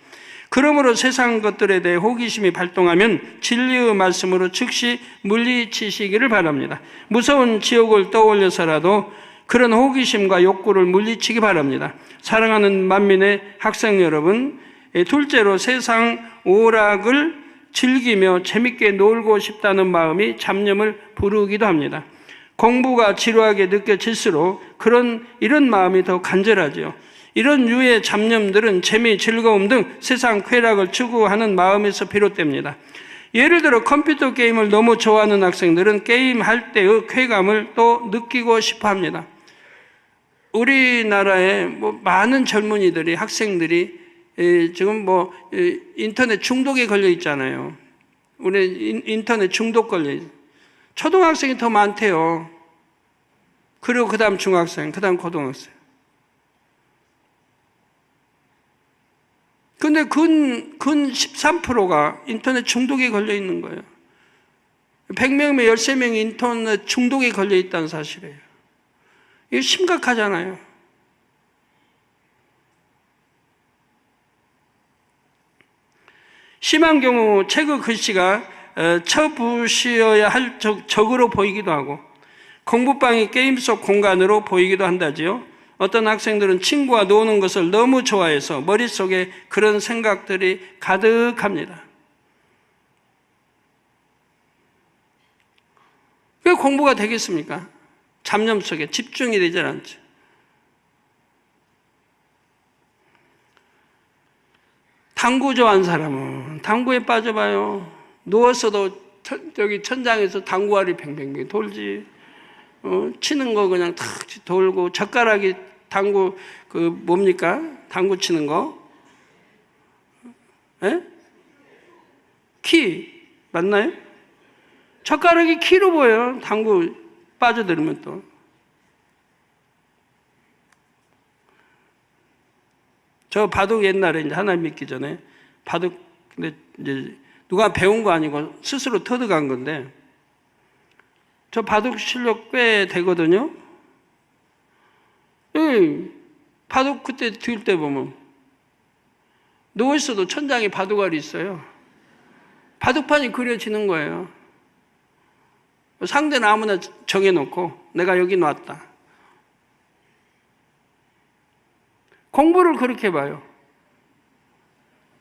그러므로 세상 것들에 대해 호기심이 발동하면 진리의 말씀으로 즉시 물리치시기를 바랍니다. 무서운 지옥을 떠올려서라도 그런 호기심과 욕구를 물리치기 바랍니다. 사랑하는 만민의 학생 여러분, 둘째로 세상 오락을 즐기며 재밌게 놀고 싶다는 마음이 잡념을 부르기도 합니다. 공부가 지루하게 느껴질수록 이런 마음이 더 간절하지요. 이런 유의 잡념들은 재미, 즐거움 등 세상 쾌락을 추구하는 마음에서 비롯됩니다. 예를 들어 컴퓨터 게임을 너무 좋아하는 학생들은 게임할 때의 쾌감을 또 느끼고 싶어 합니다. 우리나라에 많은 젊은이들이, 학생들이 지금 인터넷 중독에 걸려 있잖아요. 우리 인터넷 중독 걸려 있어요. 초등학생이 더 많대요. 그리고 그 다음 중학생, 그 다음 고등학생. 근데 근 13%가 인터넷 중독에 걸려 있는 거예요. 100명이면 13명이 인터넷 중독에 걸려 있다는 사실이에요. 이거 심각하잖아요. 심한 경우 책의 글씨가 쳐부시어야 할 적으로 보이기도 하고 공부방이 게임 속 공간으로 보이기도 한다지요. 어떤 학생들은 친구와 노는 것을 너무 좋아해서 머릿속에 그런 생각들이 가득합니다. 왜 공부가 되겠습니까? 잡념 속에 집중이 되지 않죠. 당구 좋아하는 사람은 당구에 빠져봐요. 누웠어도 저기 천장에서 당구알이 뱅뱅뱅 돌지. 치는 거 그냥 탁 돌고 젓가락이 당구 뭡니까? 당구 치는 거? 예? 키 맞나요? 젓가락이 키로 보여요. 당구 빠져들면 또. 저 바둑 옛날에 이제 하나님 믿기 전에 바둑 근데 이제 누가 배운 거 아니고 스스로 터득한 건데 저 바둑 실력 꽤 되거든요. 바둑 그때 들 때 보면 누워있어도 천장에 바둑알이 있어요. 바둑판이 그려지는 거예요. 상대는 아무나 정해놓고 내가 여기 놨다. 공부를 그렇게 봐요.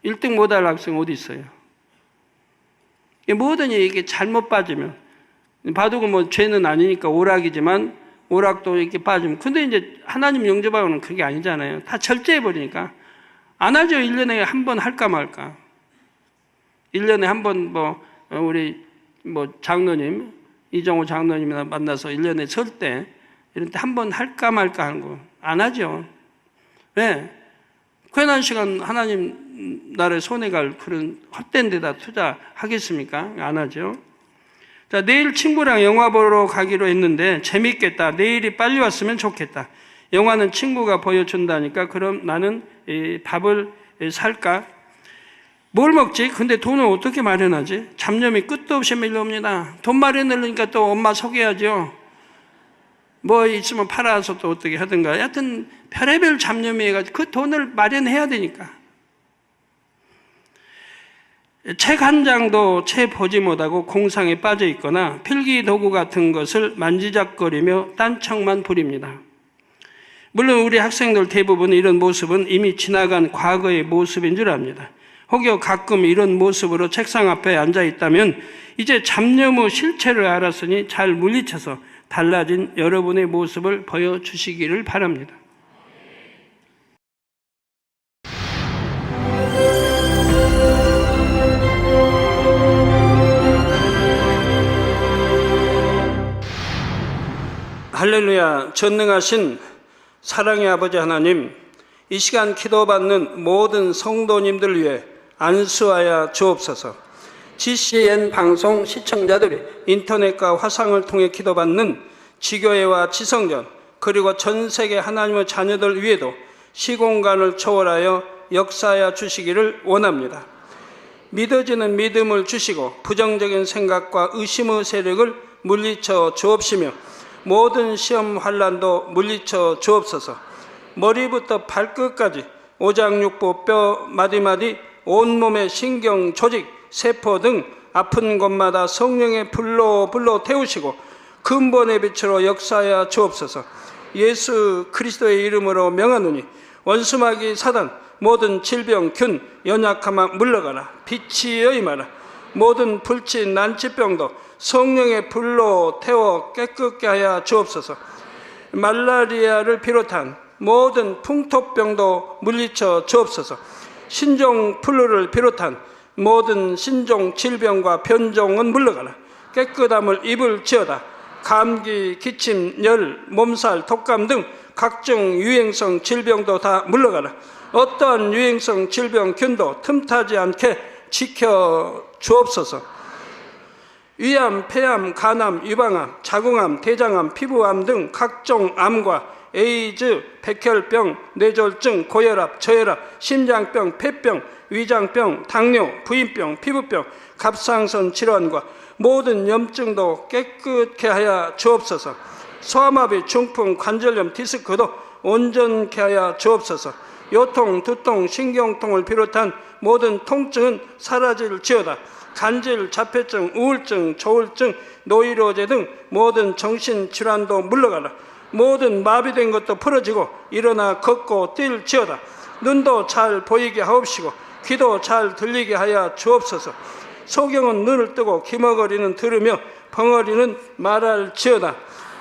1등 못할 학생 어디 있어요? 뭐든지 이게 잘못 빠지면, 바둑은 뭐 죄는 아니니까 오락이지만 오락도 이렇게 빠지면, 근데 이제 하나님 영접하고는 그게 아니잖아요. 다 절제해버리니까 안 하죠. 1년에 한 번 할까 말까. 1년에 한 번 우리 장로님, 이정호 장로님이나 만나서 1년에 설 때, 이런 때 한 번 할까 말까 하는 거 안 하죠. 왜? 괜한 시간 하나님 나라에 손해 갈 그런 헛된 데다 투자하겠습니까? 안 하죠. 자, 내일 친구랑 영화 보러 가기로 했는데 재밌겠다. 내일이 빨리 왔으면 좋겠다. 영화는 친구가 보여준다니까 그럼 나는 밥을 살까? 뭘 먹지? 근데 돈을 어떻게 마련하지? 잡념이 끝도 없이 밀려옵니다. 돈 마련하려니까 또 엄마 속여야죠. 뭐 있으면 팔아서 또 어떻게 하든가. 하여튼 별의별 잡념이 해가지고 그 돈을 마련해야 되니까. 책 한 장도 채 보지 못하고 공상에 빠져 있거나 필기 도구 같은 것을 만지작거리며 딴청만 부립니다. 물론 우리 학생들 대부분 이런 모습은 이미 지나간 과거의 모습인 줄 압니다. 혹여 가끔 이런 모습으로 책상 앞에 앉아 있다면 이제 잡념의 실체를 알았으니 잘 물리쳐서 달라진 여러분의 모습을 보여주시기를 바랍니다. 할렐루야. 전능하신 사랑의 아버지 하나님, 이 시간 기도받는 모든 성도님들 위해 안수하여 주옵소서. GCN 방송 시청자들이 인터넷과 화상을 통해 기도받는 지교회와 지성전, 그리고 전 세계 하나님의 자녀들 위에도 시공간을 초월하여 역사하여 주시기를 원합니다. 믿어지는 믿음을 주시고 부정적인 생각과 의심의 세력을 물리쳐 주옵시며 모든 시험 환난도 물리쳐 주옵소서. 머리부터 발끝까지 오장육부 뼈 마디마디 온몸의 신경 조직 세포 등 아픈 곳마다 성령의 불로 태우시고 근본의 빛으로 역사하여 주옵소서. 예수 그리스도의 이름으로 명하노니 원수마귀 사단 모든 질병 균 연약함아 물러가라. 빛이 임하라. 모든 불치 난치병도 성령의 불로 태워 깨끗게 하여 주옵소서. 말라리아를 비롯한 모든 풍토병도 물리쳐 주옵소서. 신종 플루를 비롯한 모든 신종 질병과 변종은 물러가라. 깨끗함을 입을지어다. 감기, 기침, 열, 몸살, 독감 등 각종 유행성 질병도 다 물러가라. 어떠한 유행성 질병 균도 틈타지 않게 지켜 주옵소서. 위암, 폐암, 간암, 유방암, 자궁암, 대장암, 피부암 등 각종 암과 에이즈, 백혈병, 뇌졸중, 고혈압, 저혈압, 심장병, 폐병, 위장병, 당뇨, 부인병, 피부병, 갑상선 질환과 모든 염증도 깨끗게 하여 주옵소서. 소아마비, 중풍, 관절염, 디스크도 온전케 하여 주옵소서. 요통, 두통, 신경통을 비롯한 모든 통증은 사라질지어다. 간질, 자폐증, 우울증, 조울증, 노이로제 등 모든 정신질환도 물러가라. 모든 마비된 것도 풀어지고 일어나 걷고 뛸지어다. 눈도 잘 보이게 하옵시고 귀도 잘 들리게 하여 주옵소서. 소경은 눈을 뜨고 기머거리는 들으며 벙어리는 말할지어다.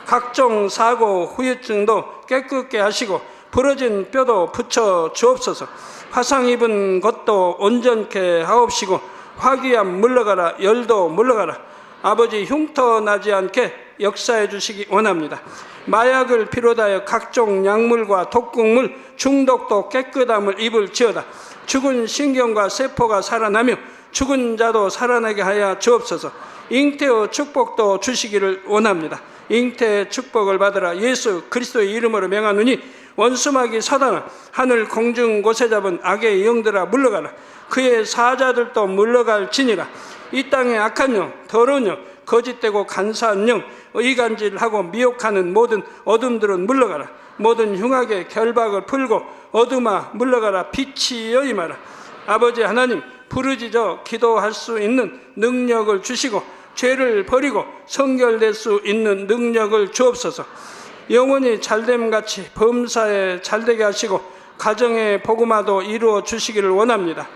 각종 사고 후유증도 깨끗게 하시고 부러진 뼈도 붙여 주옵소서. 화상 입은 것도 온전케 하옵시고 화기암 물러가라. 열도 물러가라. 아버지 흉터 나지 않게 역사해 주시기 원합니다. 마약을 비롯하여 각종 약물과 독극물 중독도 깨끗함을 입을지어다. 죽은 신경과 세포가 살아나며 죽은 자도 살아나게 하여 주옵소서. 잉태의 축복도 주시기를 원합니다. 잉태의 축복을 받으라. 예수 그리스도의 이름으로 명하노니 원수마귀 사단아 하늘 공중 곳에 잡은 악의 영들아 물러가라. 그의 사자들도 물러갈지니라. 이 땅의 악한 영, 더러운 영, 거짓되고 간사한 영, 의간질하고 미혹하는 모든 어둠들은 물러가라. 모든 흉악의 결박을 풀고 어둠아 물러가라. 빛이 임하라. 아버지 하나님, 부르짖어 기도할 수 있는 능력을 주시고 죄를 버리고 성결될 수 있는 능력을 주옵소서. 영혼이 잘됨같이 범사에 잘되게 하시고 가정의 복음화도 이루어 주시기를 원합니다.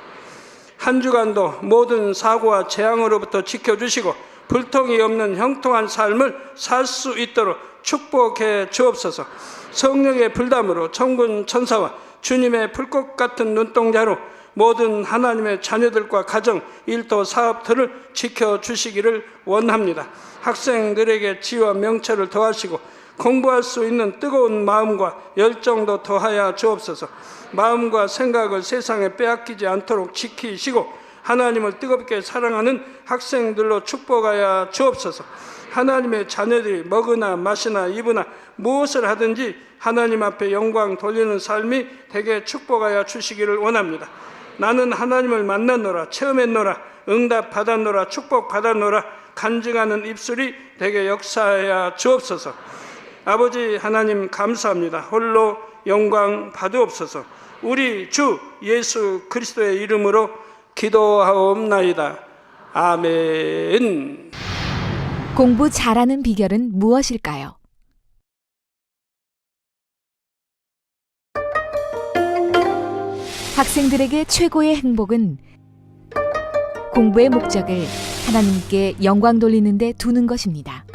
한 주간도 모든 사고와 재앙으로부터 지켜주시고 불통이 없는 형통한 삶을 살 수 있도록 축복해 주옵소서. 성령의 불담으로 천군 천사와 주님의 불꽃 같은 눈동자로 모든 하나님의 자녀들과 가정, 일도, 사업들을 지켜주시기를 원합니다. 학생들에게 지혜와 명철을 더하시고 공부할 수 있는 뜨거운 마음과 열정도 더하여 주옵소서. 마음과 생각을 세상에 빼앗기지 않도록 지키시고 하나님을 뜨겁게 사랑하는 학생들로 축복하여 주옵소서. 하나님의 자녀들이 먹으나 마시나 입으나 무엇을 하든지 하나님 앞에 영광 돌리는 삶이 되게 축복하여 주시기를 원합니다. 나는 하나님을 만났노라, 체험했노라, 응답 받았노라, 축복 받았노라 간증하는 입술이 되게 역사하여 주옵소서. 아버지 하나님 감사합니다. 홀로 영광 받으옵소서. 우리 주 예수 그리스도의 이름으로 기도하옵나이다. 아멘. 공부 잘하는 비결은 무엇일까요? 학생들에게 최고의 행복은 공부의 목적을 하나님께 영광 돌리는 데 두는 것입니다.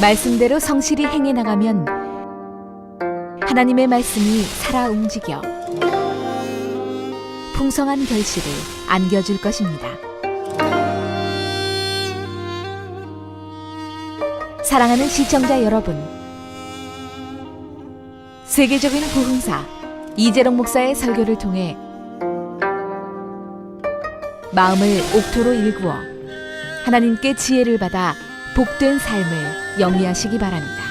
말씀대로 성실히 행해 나가면 하나님의 말씀이 살아 움직여 풍성한 결실을 안겨줄 것입니다. 사랑하는 시청자 여러분, 세계적인 부흥사 이재롱 목사의 설교를 통해 마음을 옥토로 일구어 하나님께 지혜를 받아 복된 삶을 영위하시기 바랍니다.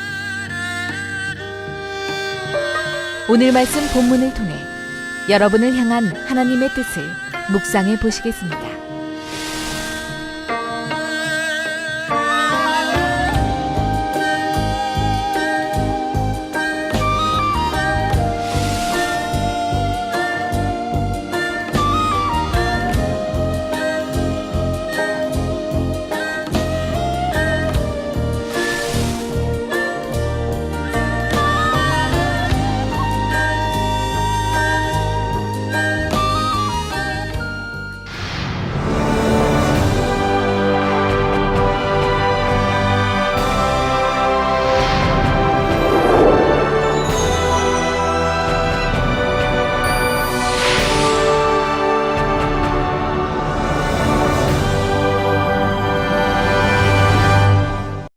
오늘 말씀 본문을 통해 여러분을 향한 하나님의 뜻을 묵상해 보시겠습니다.